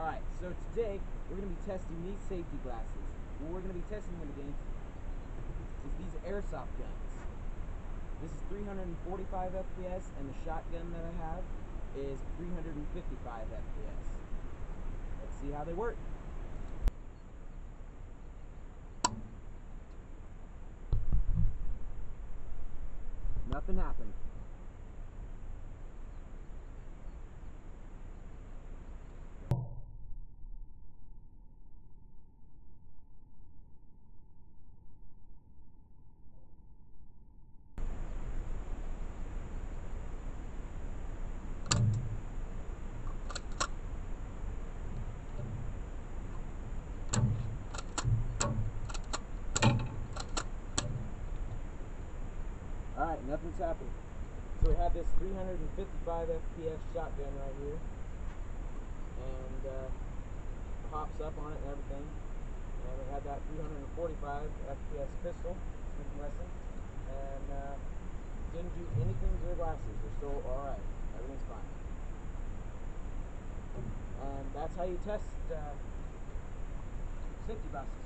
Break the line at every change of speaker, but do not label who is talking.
Alright, so today we're going to be testing these safety glasses. What we're going to be testing them against is these airsoft guns. This is 345 FPS, and the shotgun that I have is 355 FPS. Let's see how they work. Nothing happened. Alright, nothing's happened. So we have this 355 FPS shotgun right here, and pops up on it and everything. And we have that 345 FPS pistol, Smith & Wesson, and didn't do anything to the glasses. They're still alright. Everything's fine. And that's how you test safety glasses.